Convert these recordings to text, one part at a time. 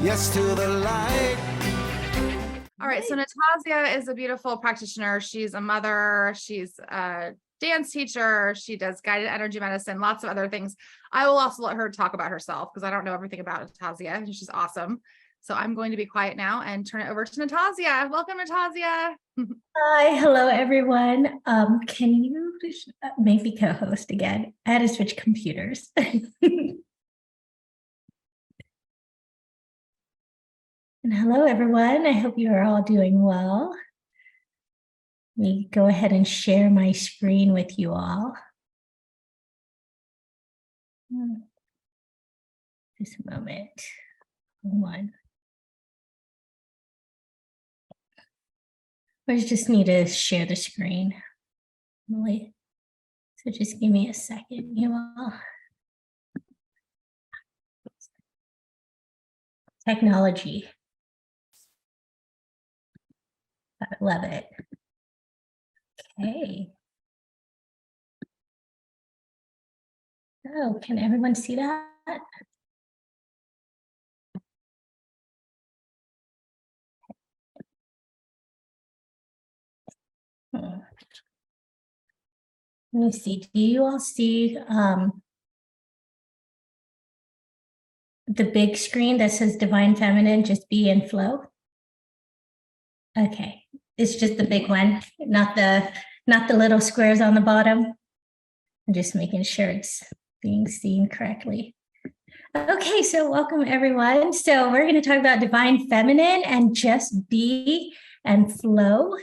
yes to the light. All right, so Natasia is a beautiful practitioner. She's a mother, she's a dance teacher, she does guided energy medicine, lots of other things. I will also let her talk about herself because I don't know everything about Natasia, and she's awesome. So I'm going to be quiet now and turn it over to Natasia. Welcome, Natasia. Hi, hello everyone. Can you make me co-host again? I had to switch computers. And hello everyone. I hope you are all doing well. Let me go ahead and share my screen with you all. Just a moment. Hold on. I just need to share the screen. So just give me a second, you all. Technology. I love it. Okay. Oh, can everyone see that? Let me see. Do you all see the big screen that says Divine Feminine, just be in flow? Okay, it's just the big one, not the little squares on the bottom. I'm just making sure it's being seen correctly. Okay, so welcome everyone. So we're going to talk about Divine Feminine and just be and flow.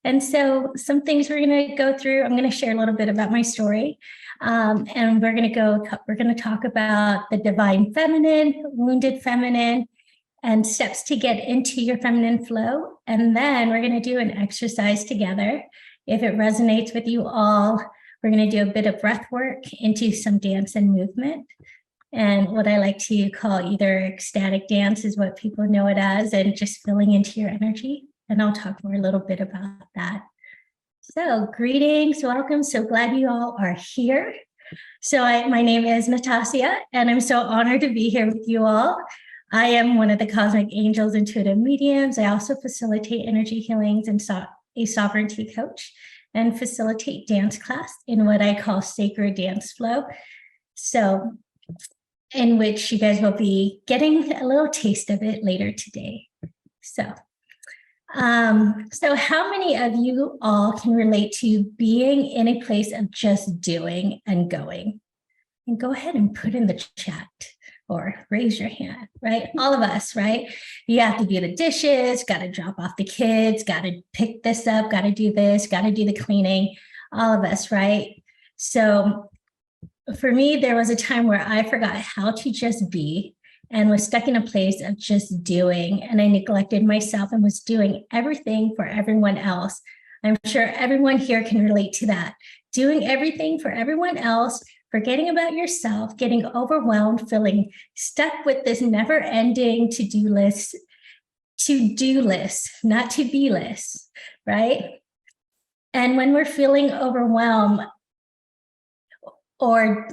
And so some things we're going to go through. I'm going to share a little bit about my story. And we're going to talk about the Divine Feminine, Wounded Feminine, and steps to get into your feminine flow. And then we're going to do an exercise together. If it resonates with you all, we're going to do a bit of breath work into some dance and movement. And what I like to call either ecstatic dance is what people know it as, and just filling into your energy. And I'll talk more a little bit about that. So greetings, welcome. So glad you all are here. So my name is Natasia, and I'm so honored to be here with you all. I am one of the Cosmic Angels intuitive mediums. I also facilitate energy healings and a sovereignty coach and facilitate dance class in what I call sacred dance flow. So in which you guys will be getting a little taste of it later today. So how many of you all can relate to being in a place of just doing and going? And go ahead and put in the chat or raise your hand, right? All of us, right? You have to do the dishes, got to drop off the kids, got to pick this up, got to do this, got to do the cleaning, all of us, right? So for me, there was a time where I forgot how to just be and was stuck in a place of just doing, and I neglected myself and was doing everything for everyone else. I'm sure everyone here can relate to that. Doing everything for everyone else, forgetting about yourself, getting overwhelmed, feeling stuck with this never-ending to-do list, not to-be list, right? And when we're feeling overwhelmed, or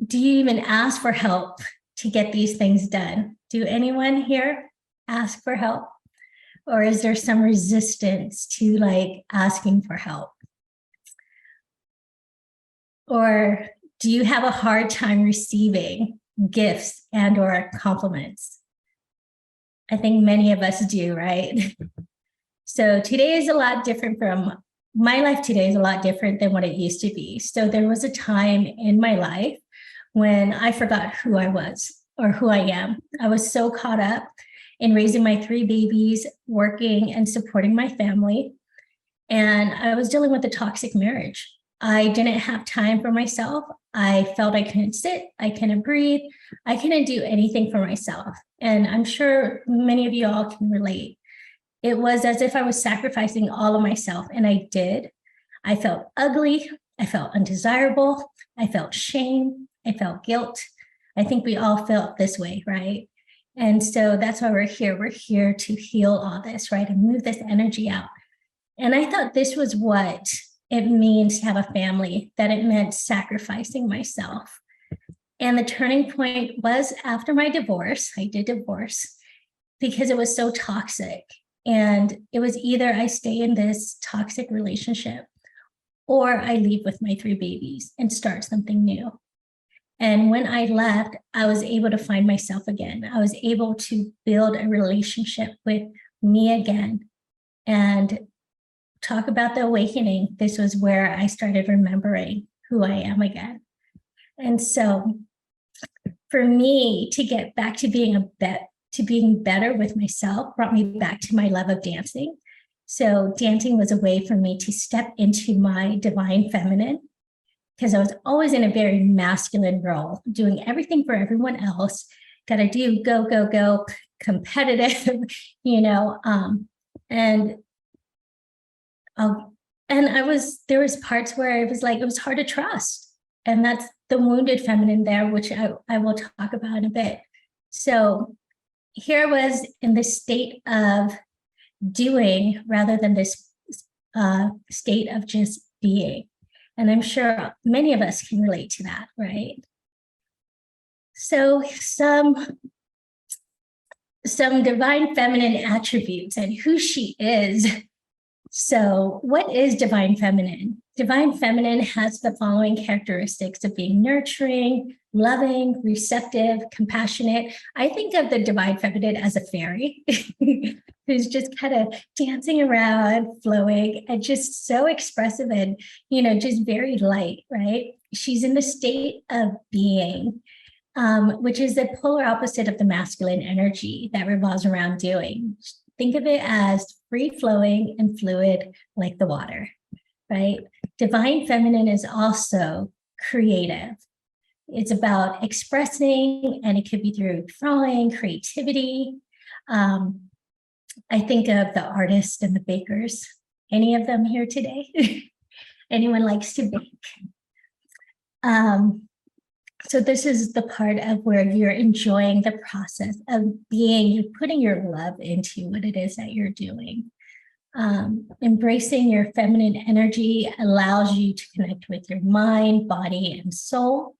do you even ask for help to get these things done? Do anyone here ask for help? Or is there some resistance to like asking for help? Or do you have a hard time receiving gifts and or compliments? I think many of us do, right? So today is a lot different from, my life today is a lot different than what it used to be. So there was a time in my life when I forgot who I was or who I am. I was so caught up in raising my 3 babies, working and supporting my family. And I was dealing with a toxic marriage. I didn't have time for myself. I felt I couldn't sit, I couldn't breathe, I couldn't do anything for myself. And I'm sure many of you all can relate. It was as if I was sacrificing all of myself, and I did. I felt ugly, I felt undesirable, I felt shame, I felt guilt. I think we all felt this way, right? And so that's why we're here. We're here to heal all this, right? And move this energy out. And I thought this was what it means to have a family, that it meant sacrificing myself. And the turning point was after my divorce. I did divorce. because it was so toxic. And it was either I stay in this toxic relationship or I leave with my 3 babies and start something new. And when I left, I was able to find myself again. I was able to build a relationship with me again. And talk about the awakening. This was where I started remembering who I am again. And so for me to get back to being being better with myself brought me back to my love of dancing. So dancing was a way for me to step into my divine feminine, because I was always in a very masculine role, doing everything for everyone else. Got to do go, go, go, competitive, and there was parts where it was like, it was hard to trust. And that's the wounded feminine there, which I will talk about in a bit. So here I was in this state of doing rather than this state of just being. And I'm sure many of us can relate to that, right? So some divine feminine attributes and who she is. So what is divine feminine? Divine feminine has the following characteristics of being nurturing, loving, receptive, compassionate. I think of the divine feminine as a fairy who's just kind of dancing around, flowing, and just so expressive and, just very light, right? She's in the state of being, which is the polar opposite of the masculine energy that revolves around doing. Think of it as free-flowing and fluid like the water, right? Divine feminine is also creative. It's about expressing, and it could be through drawing, creativity. I think of the artists and the bakers. Any of them here today? Anyone likes to bake? So this is the part of where you're enjoying the process of being, you're putting your love into what it is that you're doing. Embracing your feminine energy allows you to connect with your mind, body, and soul.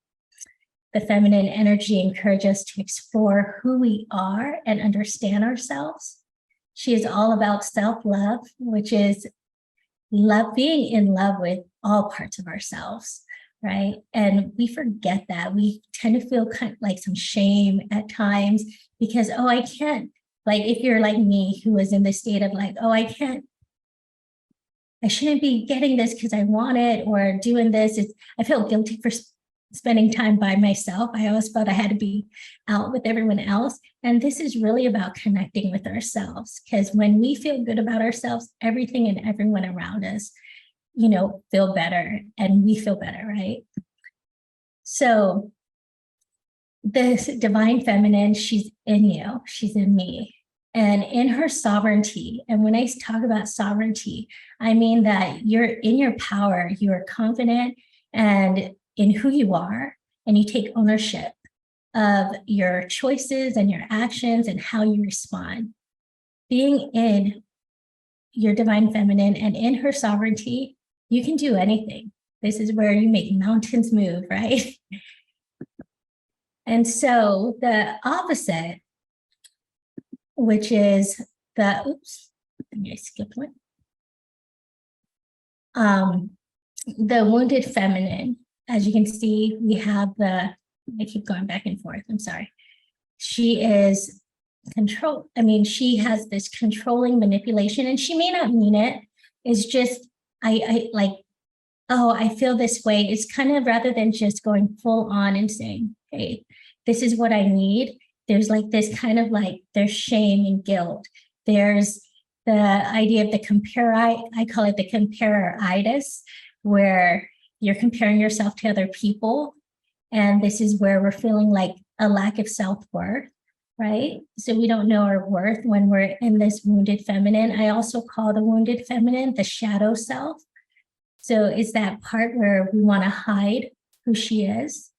The feminine energy encourages us to explore who we are and understand ourselves. She is all about self-love, which is being in love with all parts of ourselves. Right. And we forget that. We tend to feel kind of like some shame at times because, I can't, like, if you're like me, who was in the state of like, I shouldn't be getting this because I want it or doing this. I feel guilty for spending time by myself. I always felt I had to be out with everyone else. And this is really about connecting with ourselves, because when we feel good about ourselves, everything and everyone around us feel better, and we feel better, right? So this divine feminine, she's in you, she's in me, and in her sovereignty. And when I talk about sovereignty, I mean that you're in your power, you are confident and in who you are, and you take ownership of your choices and your actions and how you respond. Being in your divine feminine and in her sovereignty, you can do anything. This is where you make mountains move, right? And so the opposite, which is I skipped one. The wounded feminine, as you can see, we have I keep going back and forth, I'm sorry. She is she has this controlling manipulation, and she may not mean it. It's just, I feel this way. It's kind of, rather than just going full on and saying, hey, this is what I need. There's like this kind of there's shame and guilt. There's the idea of the I call it the compareritis, where you're comparing yourself to other people. And this is where we're feeling like a lack of self-worth, right? So we don't know our worth when we're in this wounded feminine. I also call the wounded feminine the shadow self. So it's that part where we want to hide who she is.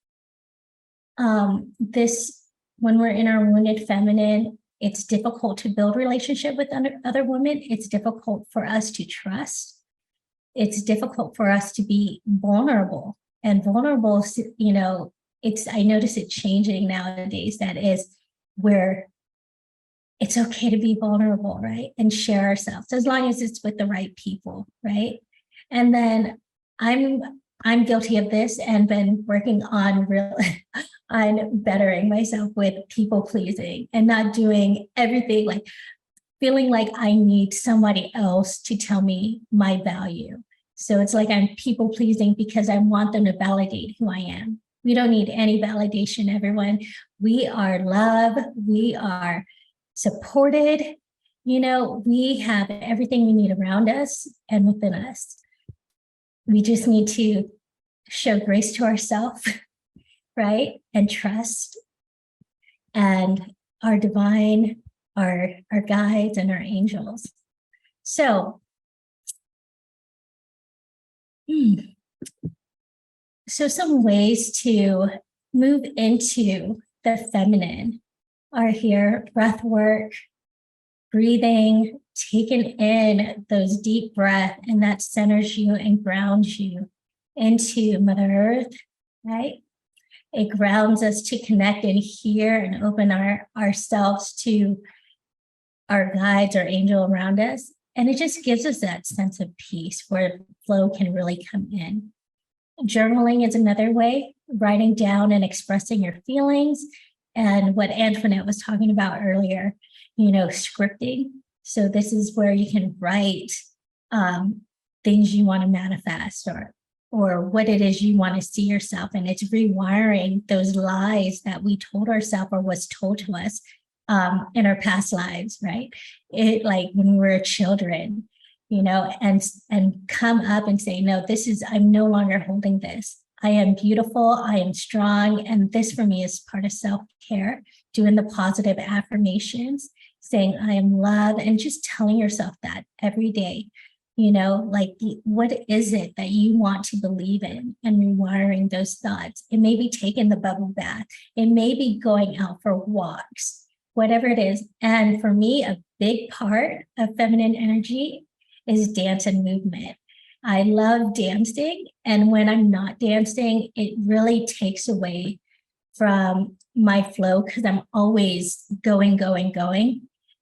When we're in our wounded feminine, it's difficult to build relationship with other women. It's difficult for us to trust. It's difficult for us to be vulnerable. And vulnerable, I notice it changing nowadays. That is where it's okay to be vulnerable, right? And share ourselves as long as it's with the right people, right? And then I'm guilty of this and been working on on bettering myself with people pleasing and not doing everything, like feeling like I need somebody else to tell me my value. So it's like I'm people pleasing because I want them to validate who I am. We don't need any validation, everyone. We are love. We are supported. We have everything we need around us and within us. We just need to show grace to ourselves, right? And trust and our divine, our guides and our angels. So, some ways to move into the feminine are here: breath work, breathing, taking in those deep breath, and that centers you and grounds you into Mother Earth, right? It grounds us to connect and hear and open ourselves to our guides, our angel around us. And it just gives us that sense of peace where flow can really come in. Journaling is another way, writing down and expressing your feelings. And what Antoinette was talking about earlier, scripting. So this is where you can write things you want to manifest or what it is you want to see yourself. And it's rewiring those lies that we told ourselves or was told to us in our past lives, right? It, like when we were children, and come up and say, no, I'm no longer holding this. I am beautiful, I am strong. And this for me is part of self-care, doing the positive affirmations, saying I am love, and just telling yourself that every day, what is it that you want to believe in, and rewiring those thoughts. It may be taking the bubble bath. It may be going out for walks, whatever it is. And for me, a big part of feminine energy is dance and movement. I love dancing. And when I'm not dancing, it really takes away from my flow because I'm always going.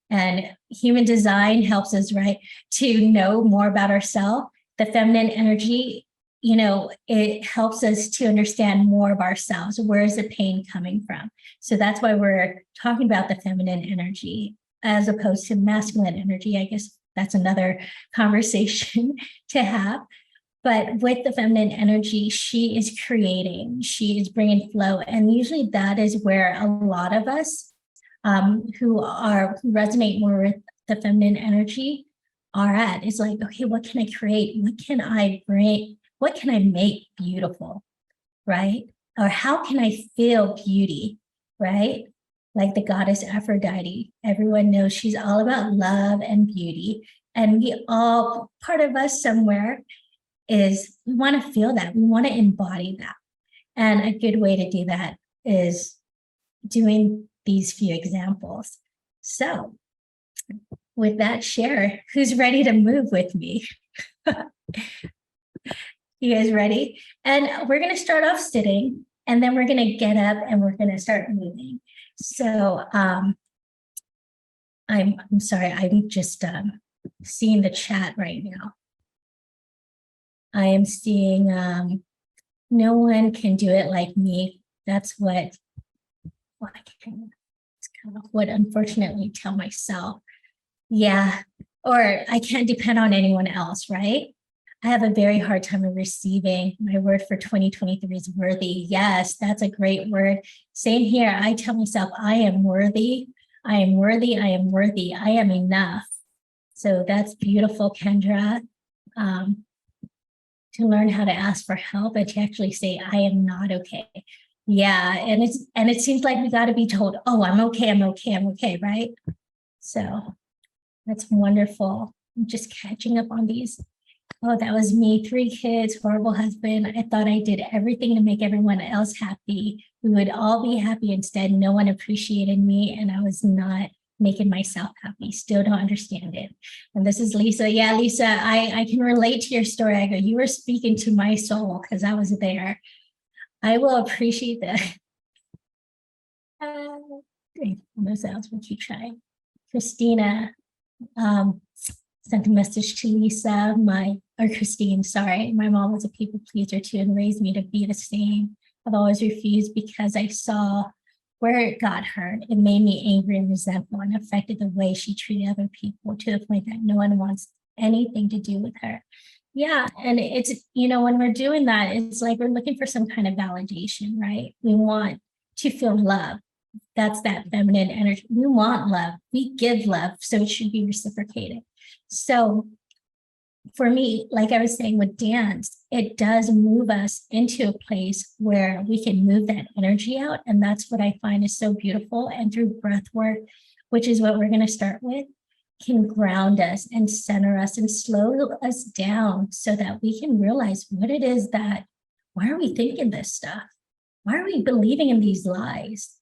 And human design helps us, right, to know more about ourselves. The feminine energy, it helps us to understand more of ourselves. Where is the pain coming from? So that's why we're talking about the feminine energy as opposed to masculine energy. I guess that's another conversation to have. But with the feminine energy, she is creating, she is bringing flow. And usually that is where a lot of us who resonate more with the feminine energy are at. It's like, okay, what can I create? What can I bring? What can I make beautiful, right? Or how can I feel beauty, right? Like the goddess Aphrodite. Everyone knows she's all about love and beauty. And part of us somewhere is we want to feel that. We want to embody that. And a good way to do that is doing these few examples. So with that share, who's ready to move with me? You guys ready? And we're going to start off sitting, and then we're going to get up and we're going to start moving. So I'm sorry, I'm just seeing the chat right now. I am seeing no one can do it like me. That's what it's kind of what unfortunately tell myself. Yeah, or I can't depend on anyone else, right? I have a very hard time of receiving. My word for 2023 is worthy. Yes, that's a great word. Same here. I tell myself, I am worthy. I am worthy. I am worthy. I am enough. So that's beautiful, Kendra. To learn how to ask for help and to actually say, I am not okay. Yeah, and it seems like we got to be told, oh, I'm okay, right? So that's wonderful. I'm just catching up on these. Oh, that was me. 3 kids, horrible husband. I thought I did everything to make everyone else happy. We would all be happy. Instead, no one appreciated me, and I was not making myself happy. Still don't understand it. And this is Lisa. Yeah, Lisa, I can relate to your story. I go, you were speaking to my soul because I was there. I will appreciate that. No sounds, but you try. Christina sent a message to Lisa, Christine, sorry. My mom was a people pleaser too and raised me to be the same. I've always refused because I saw where it got her. It made me angry and resentful and affected the way she treated other people to the point that no one wants anything to do with her. Yeah, and it's, when we're doing that, it's like we're looking for some kind of validation, right? We want to feel love. That's that feminine energy. We want love. We give love, so it should be reciprocated. So for me, like I was saying with dance, it does move us into a place where we can move that energy out. And that's what I find is so beautiful. And through breath work, which is what we're going to start with, can ground us and center us and slow us down so that we can realize what it is that, why are we thinking this stuff? Why are we believing in these lies?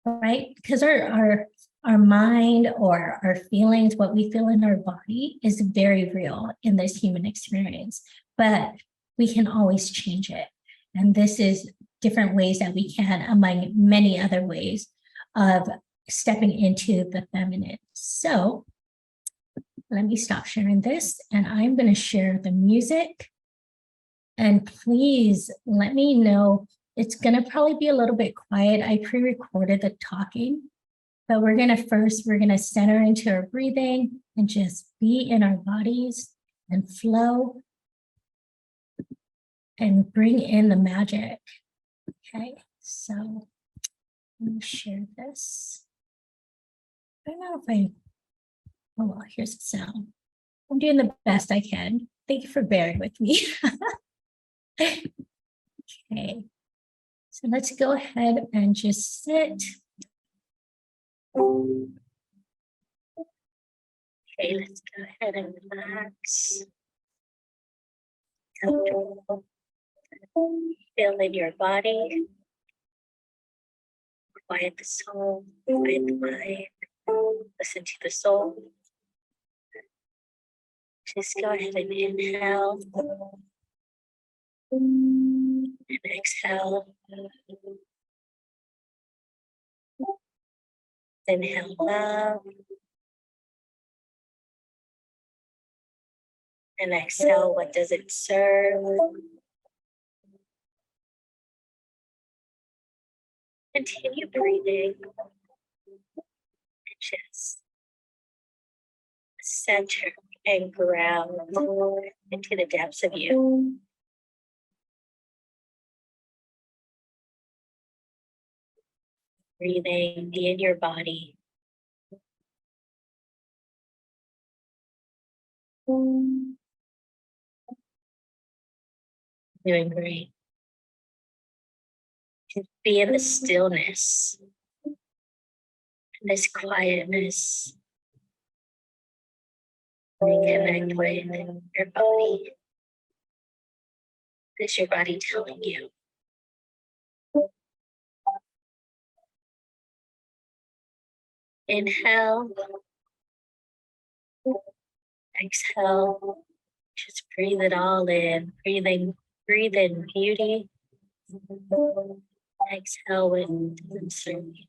Right? Because our mind or our feelings, what we feel in our body is very real in this human experience, but we can always change it. And this is different ways that we can, among many other ways of stepping into the feminine. So let me stop sharing this and I'm going to share the music. And please let me know. It's going to probably be a little bit quiet. I pre-recorded the talking, but we're going to center into our breathing and just be in our bodies and flow and bring in the magic. Okay, so let me share this. I don't know if oh, well, here's the sound. I'm doing the best I can. Thank you for bearing with me. Okay, so let's go ahead and just sit. Okay, let's go ahead and relax. Feel in your body. Quiet the soul, quiet the mind. Listen to the soul. Just go ahead and inhale and exhale. Inhale love and exhale what does it serve. Continue breathing and just center and ground into the depths of you. Breathing, be in your body. Doing great. Just be in the stillness, this quietness. Reconnect with your body. What is your body telling you? Inhale. Exhale. Just breathe it all in. Breathe in beauty. Exhale with uncertainty.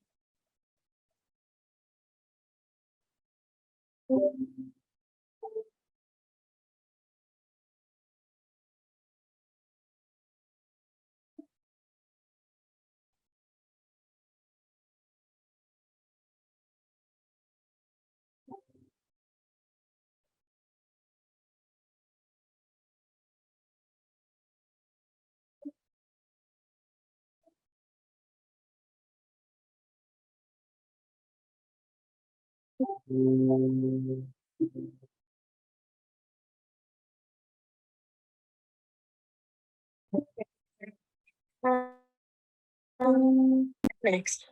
Next.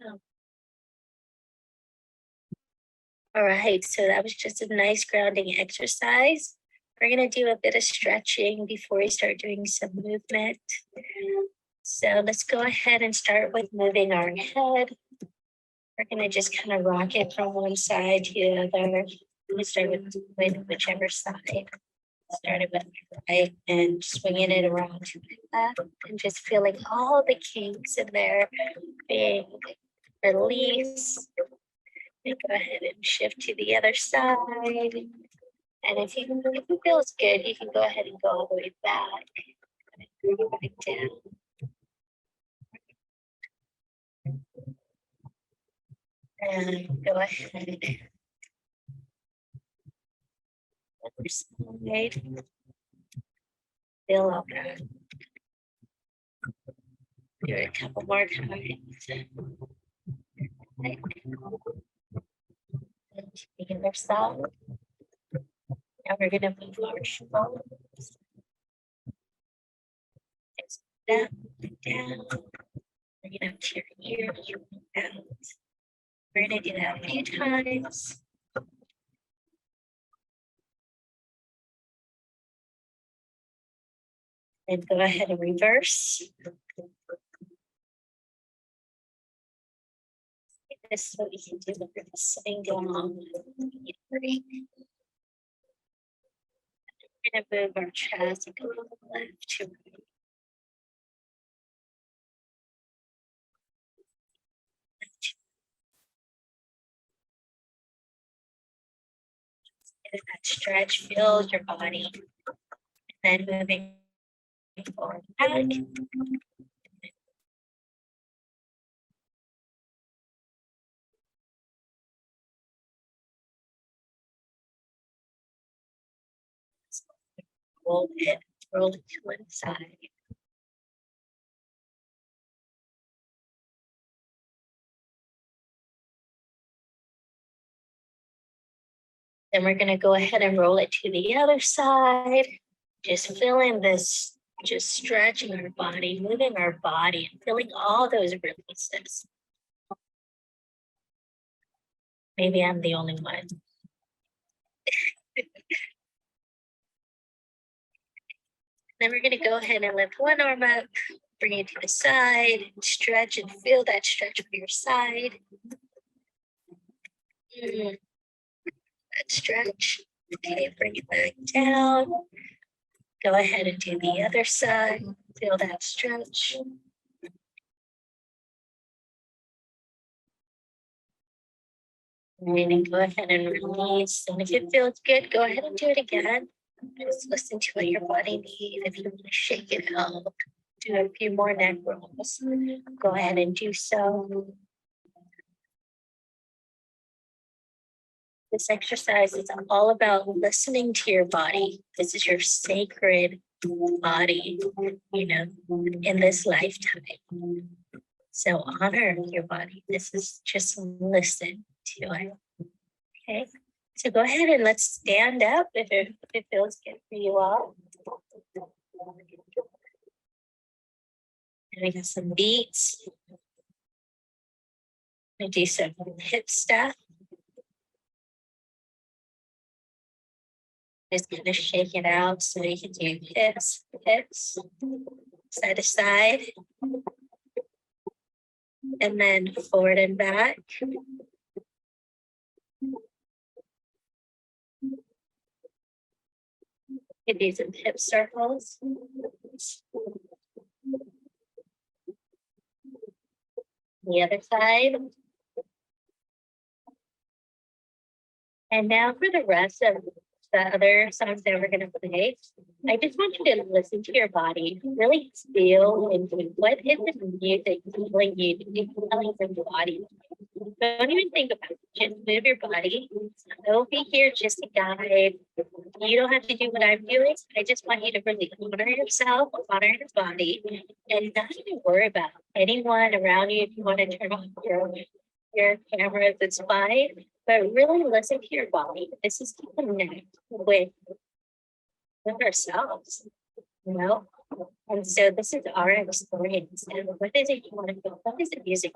All right, so that was just a nice grounding exercise. We're going to do a bit of stretching before we start doing some movement. So let's go ahead and start with moving our head. We're going to just kind of rock it from one side to the other. We start with whichever side. Started with my right and swinging it around to my left and just feeling all the kinks in there being released. And go ahead and shift to the other side. And if it feels good, you can go ahead and go all the way back. Bring it back down. And go ahead. Other side. Fill up. Do it a couple more times. And to the other side. Now we're going to move our shoulders. Down, down. Bring it up to your ears. Out. We're going to do that a few times. And go ahead and reverse. This is what we can do with the sitting down. We're going to move our chest and go left to right. And that stretch fills your body. And then moving forward back. Roll it to one side. Then we're going to go ahead and roll it to the other side. Just feeling this, just stretching our body, moving our body, and feeling all those releases. Maybe I'm the only one. Then we're going to go ahead and lift one arm up, bring it to the side, stretch and feel that stretch for your side. That stretch. Okay, bring it back down. Go ahead and do the other side. Feel that stretch. And then go ahead and release. And if it feels good, go ahead and do it again. Just listen to what your body needs. If you want to shake it out, do a few more neck rolls. Go ahead and do so. This exercise is all about listening to your body. This is your sacred body, in this lifetime. So honor your body. This is just listen to it. Okay. So go ahead and let's stand up if it feels good for you all. And we got some beats. We do some hip stuff. Just kind of shake it out so you can do hips, side to side. And then forward and back. You can do some hip circles. The other side. And now for the rest of the other songs that we're going to play, I just want you to listen to your body, really feel into what is the music telling you to be telling your body. Don't even think about it. Just move your body. I'll be here just to guide. You don't have to do what I'm doing. I just want you to really honor yourself, honor your body, and not even worry about anyone around you. If you want to turn off your camera, that's fine. But really listen to your body. This is to connect with ourselves, And so this is our experience. And what is it you want to feel? What is the music?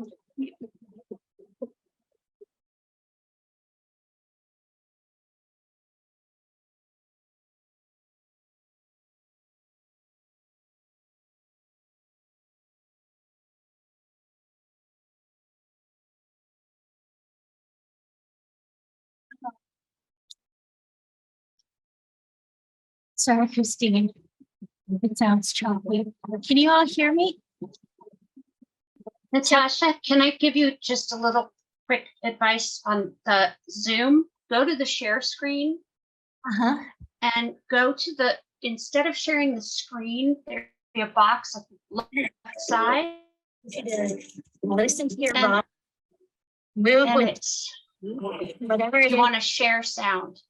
Sorry, Christine. It sounds choppy. Can you all hear me? Natasha, can I give you just a little quick advice on the Zoom. Go to the share screen and go to the, instead of sharing the screen, there'll be a box on the left side. Listen to your And- mom. Move And with it's, whatever it you is. want to share sound.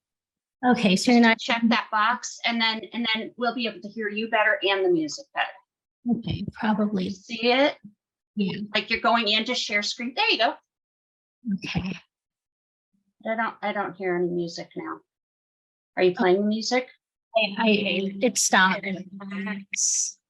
Okay, so you're not. Check that box and then we'll be able to hear you better and the music better. Okay, probably. See it? Yeah. Like you're going into share screen. There you go. Okay. I don't hear any music now. Are you playing music? It stopped.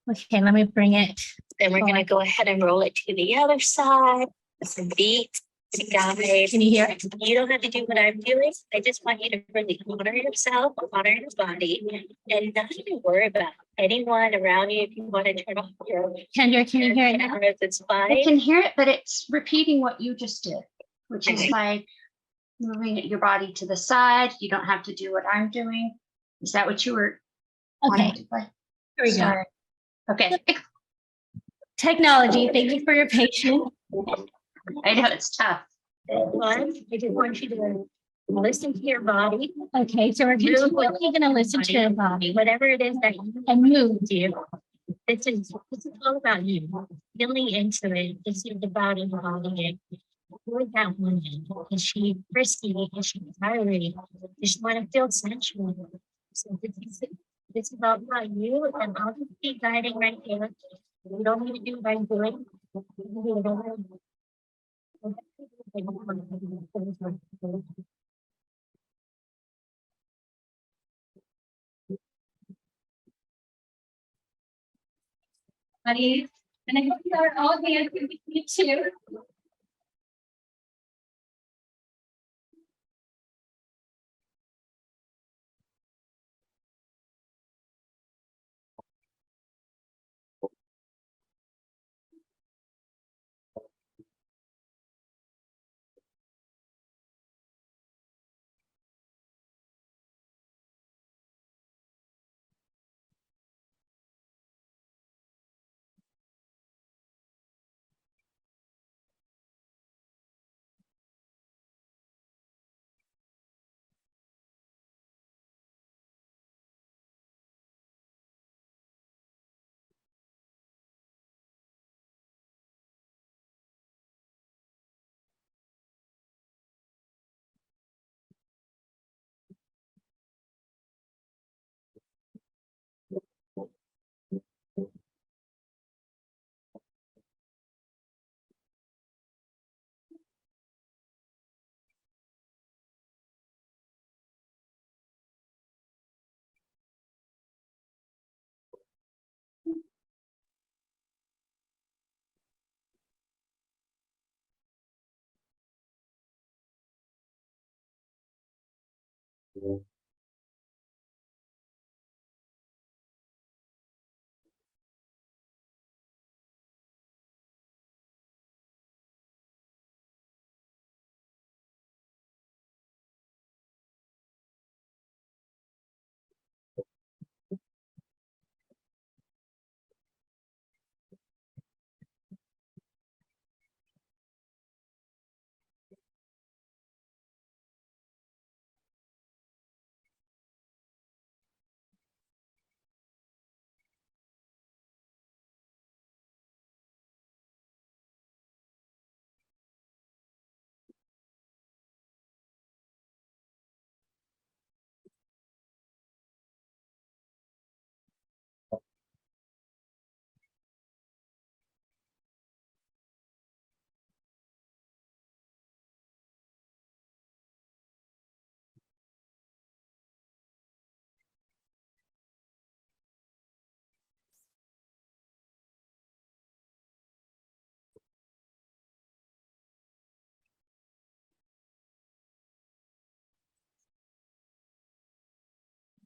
Okay, let me bring it. Then we're gonna go ahead and roll it to the other side. Some beats. Guys, can you hear it? You don't have to do what I'm doing. I just want you to really honor yourself, honor your body, and not even worry about anyone around you. If you want to turn off your Kendra, can you hear it now? It's fine. I can hear it, but it's repeating what you just did, which is like moving your body to the side. You don't have to do what I'm doing. Is that what you were wanting to play? Here we Sorry. Okay. Technology, thank you for your patience. I know it's tough. I just want you to listen to your body. Okay, so we're continually going to listen to your body, whatever it is that moves you. This is all about you. Feeling into it. This is about embodying it. Who is that woman? Is she frisky? Is she fiery? Does she want to feel sensual? So this is all about you, and I'll just be guiding right here. You don't need to do what I'm doing. Buddies, and I hope you are all dancing with me too.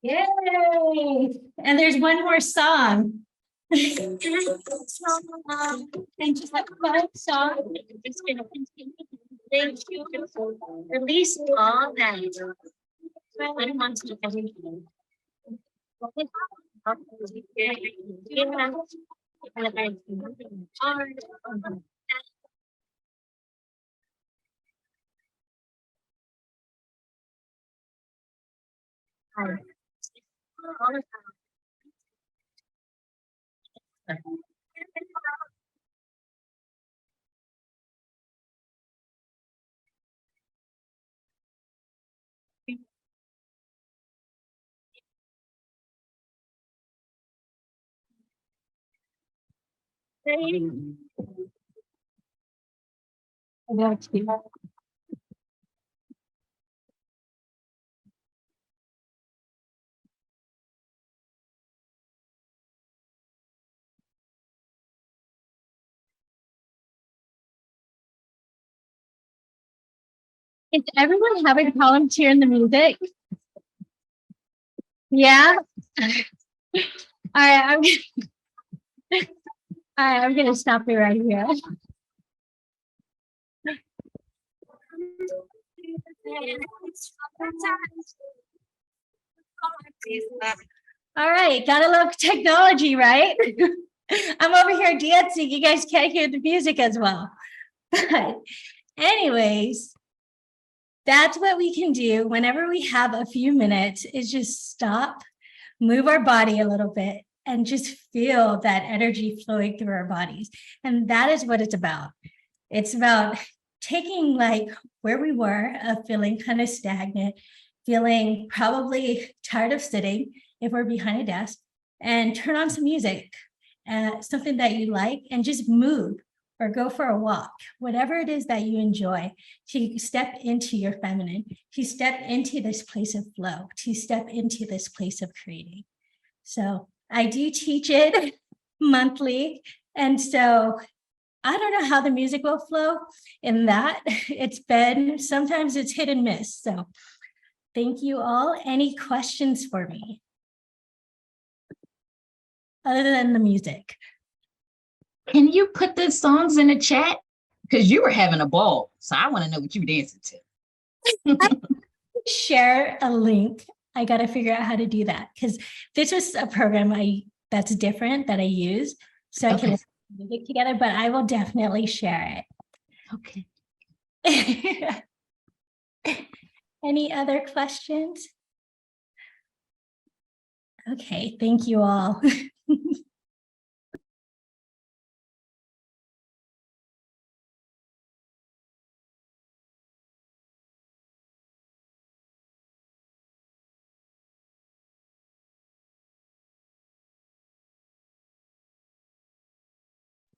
Yay! And there's one more song. And just like one song, it's gonna continue. Thank you. Release all that. Unwanted everything. Is everyone having problems hearing the music? Yeah. All right, I'm gonna stop you right here. All right, gotta love technology, right? I'm over here dancing. You guys can't hear the music as well. But anyways, that's what we can do whenever we have a few minutes is just stop, move our body a little bit, and just feel that energy flowing through our bodies. And that is what it's about. It's about taking like where we were, feeling kind of stagnant, feeling probably tired of sitting if we're behind a desk, and turn on some music, something that you like, and just move or go for a walk, whatever it is that you enjoy, to step into your feminine, to step into this place of flow, to step into this place of creating. So I do teach it monthly. And so I don't know how the music will flow in that. Sometimes it's hit and miss. So thank you all. Any questions for me? Other than the music. Can you put the songs in the chat? Because you were having a ball. So I want to know what you were dancing to. Share a link. I got to figure out how to do that because this was a program that's different that I use. So I can put music together, but I will definitely share Okay. it. Any other questions? Okay, thank you all.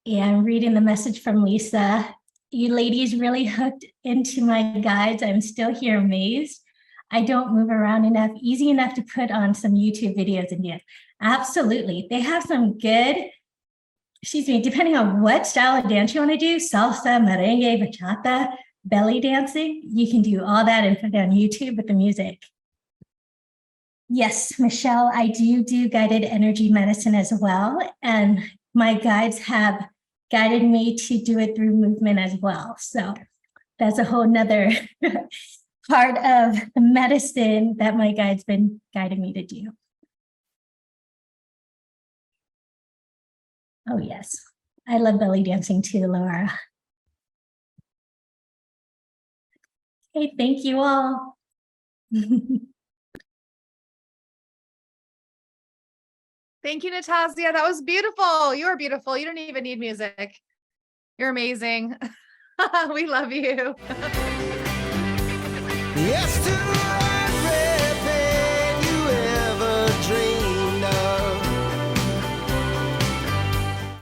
Yeah, I'm reading the message from Lisa. You ladies really hooked into my guides. I'm still here amazed. I don't move around enough, easy enough to put on some YouTube videos and dance. Absolutely. They have some good, depending on what style of dance you want to do, salsa, merengue, bachata, belly dancing, you can do all that and put it on YouTube with the music. Yes, Michelle, I do guided energy medicine as well. And my guides have guided me to do it through movement as well. So that's a whole nother part of the medicine that my guide's been guiding me to do. Oh, yes. I love belly dancing too, Laura. Okay, thank you all. Thank you, Natasia. That was beautiful. You are beautiful. You don't even need music. You're amazing. We love you. Yes,